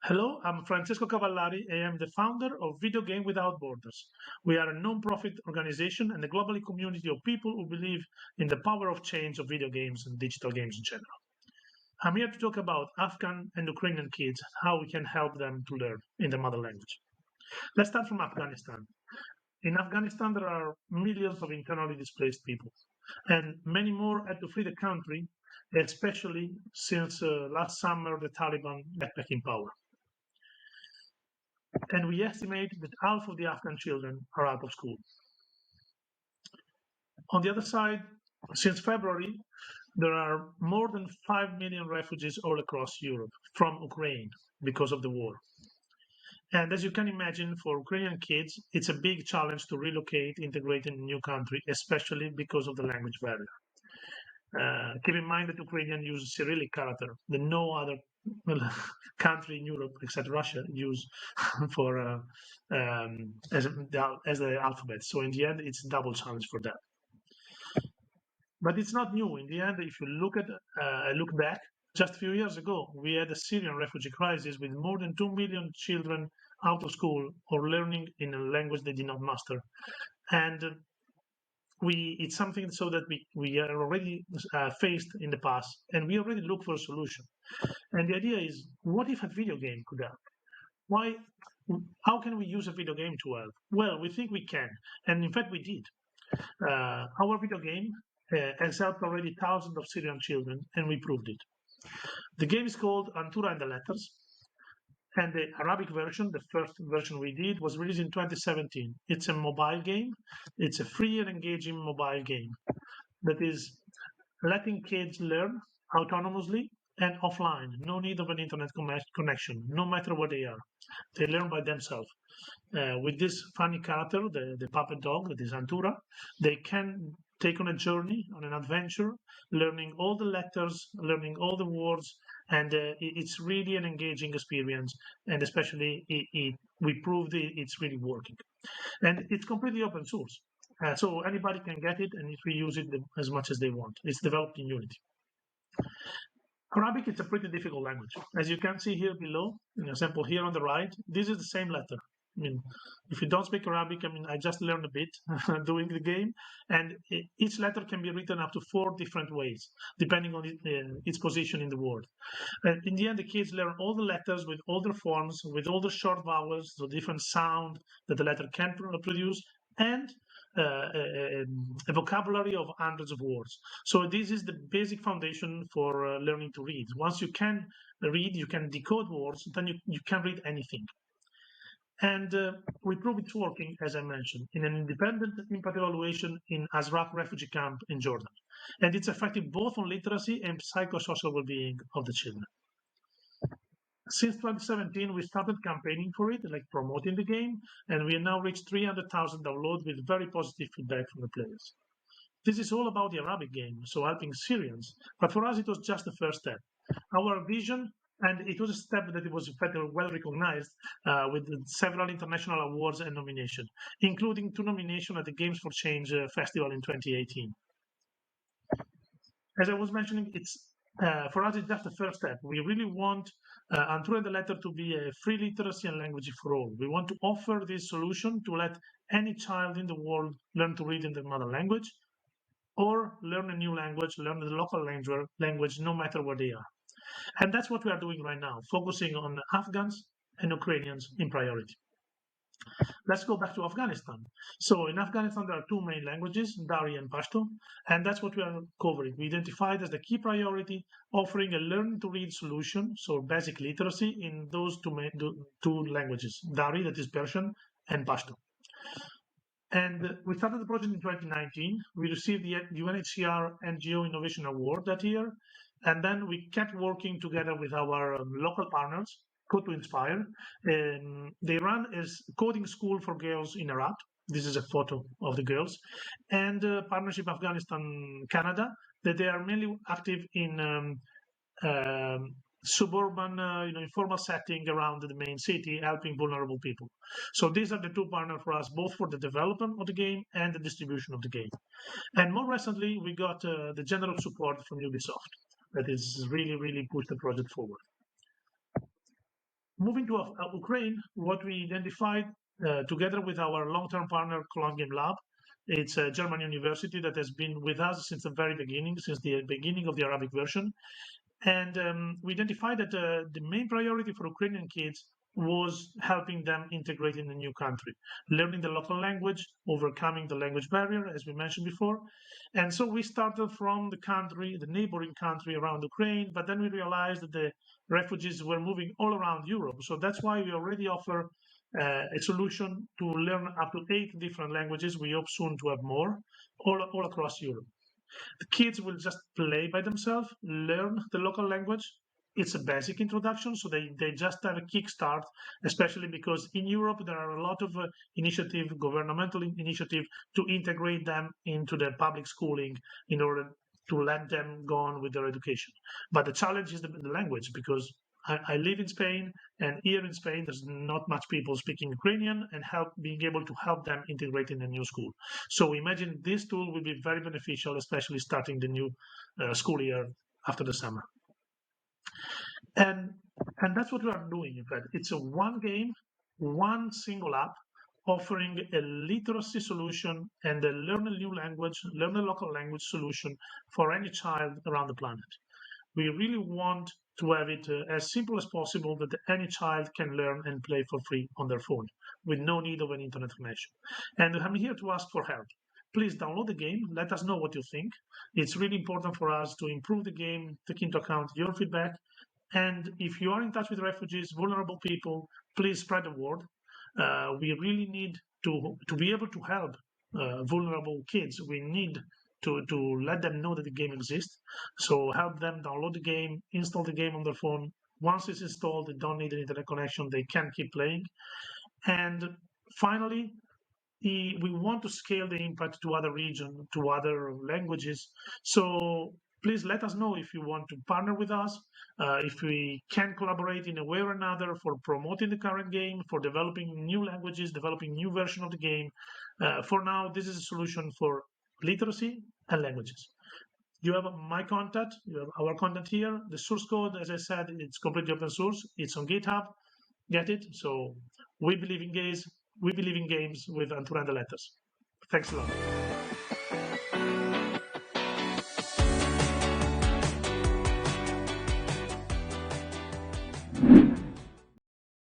Hello, I'm Francesco Cavallari. I am the founder of Video Game Without Borders. We are a non-profit organization and a global community of people who believe in the power of change of video games and digital games in general. I'm here to talk about Afghan and Ukrainian kids, how we can help them to learn in the mother language. Let's start from Afghanistan. In Afghanistan, there are millions of internally displaced people, and many more had to flee the country, especially since last summer the Taliban got back in power. And we estimate that half of the Afghan children are out of school. On the other side, since February, there are more than 5 million refugees all across Europe from Ukraine because of the war. And as you can imagine, for Ukrainian kids, it's a big challenge to relocate, integrate in a new country, especially because of the language barrier. Keep in mind that Ukrainian use Cyrillic character that no other country in Europe except Russia use for as the alphabet. So in the end, it's a double challenge for that. But it's not new. In the end, if you look back, just a few years ago, we had a Syrian refugee crisis with more than 2 million children out of school or learning in a language they did not master, and it's something so that we are already faced in the past, and we already look for a solution. And the idea is, what if a video game could help? Why? How can we use a video game to help? Well, we think we can, and in fact, we did. Our video game has helped already thousands of Syrian children, and we proved it. The game is called Antura and the Letters, and the Arabic version, the first version we did, was released in 2017. It's a mobile game. It's a free and engaging mobile game that is letting kids learn autonomously and offline. No need of an internet connection, no matter where they are. They learn by themselves. With this funny character, the puppet dog, that is Antura, they can take on a journey, on an adventure, learning all the letters, learning all the words, and it's really an engaging experience. And especially, we proved it's really working. And it's completely open source. So anybody can get it and reuse it as much as they want. It's developed in Unity. Arabic is a pretty difficult language. As you can see here below, in example here on the right, this is the same letter. I mean, if you don't speak Arabic, I just learned a bit doing the game, and each letter can be written up to 4 different ways, depending on its position in the word. And in the end, the kids learn all the letters with all their forms, with all the short vowels, the different sound that the letter can produce, and a vocabulary of hundreds of words. So this is the basic foundation for learning to read. Once you can read, you can decode words, then you can read anything. And we proved it's working, as I mentioned, in an independent impact evaluation in Azraq refugee camp in Jordan. And it's effective both on literacy and psychosocial well-being of the children. Since 2017, we started campaigning for it, like promoting the game, and we have now reached 300,000 downloads with very positive feedback from the players. This is all about the Arabic game, so helping Syrians, but for us it was just the first step. Our vision, and it was a step that it was in fact well recognized with several international awards and nominations, including 2 nominations at the Games for Change Festival in 2018. As I was mentioning, for us, it's just the first step. We really want Antura the Letter to be a free literacy and language for all. We want to offer this solution to let any child in the world learn to read in their mother language, or learn a new language, learn the local language, no matter where they are. And that's what we are doing right now, focusing on Afghans and Ukrainians in priority. Let's go back to Afghanistan. So in Afghanistan, there are 2 main languages, Dari and Pashto, and that's what we are covering. We identified as the key priority, offering a learn to read solution, so basic literacy in those 2 languages, Dari, that is Persian, and Pashto. And we started the project in 2019. We received the UNHCR NGO Innovation Award that year, and then we kept working together with our local partners, Code to Inspire. They run a coding school for girls in Iraq. This is a photo of the girls. And Partnership Afghanistan Canada, that they are mainly active in suburban, informal setting around the main city, helping vulnerable people. So these are the 2 partners for us, both for the development of the game and the distribution of the game. And more recently, we got the general support from Ubisoft that is really pushed the project forward. moving to Ukraine, what we identified together with our long-term partner Columbia Lab, it's a German university that has been with us since the very beginning, since the beginning of the Arabic version. And we identified that the main priority for Ukrainian kids was helping them integrate in a new country, learning the local language, overcoming the language barrier, as we mentioned before. And so we started from the country, the neighboring country around Ukraine, but then we realized that the refugees were moving all around Europe. So that's why we already offer a solution to learn up to 8 different languages. We hope soon to have more, all across Europe. The kids will just play by themselves, learn the local language. It's a basic introduction, so they just have a kickstart, especially because in Europe there are a lot of governmental initiative to integrate them into the public schooling in order to let them go on with their education. But the challenge is the language, because I live in Spain, and here in Spain, there's not much people speaking Ukrainian, and being able to help them integrate in a new school. So we imagine this tool will be very beneficial, especially starting the new school year after the summer. And that's what we are doing. In fact, it's a one game, one single app, offering a literacy solution and a learn a new language, learn a local language solution for any child around the planet. We really want to have it as simple as possible, that any child can learn and play for free on their phone with no need of an internet connection. And I'm here to ask for help. Please download the game. Let us know what you think. It's really important for us to improve the game, take into account your feedback. And if you are in touch with refugees, vulnerable people, please spread the word. We really need to be able to help vulnerable kids. We need to let them know that the game exists. So help them download the game, install the game on their phone. Once it's installed, they don't need an internet connection. They can keep playing. And finally, we want to scale the impact to other regions, to other languages. So please let us know if you want to partner with us, if we can collaborate in a way or another for promoting the current game, for developing new languages, developing new version of the game. For now, this is a solution for literacy and languages. You have my contact, you have our contact here. The source code, as I said, it's completely open source. It's on GitHub. Get it? So we believe in games with Antura and the letters. Thanks a lot.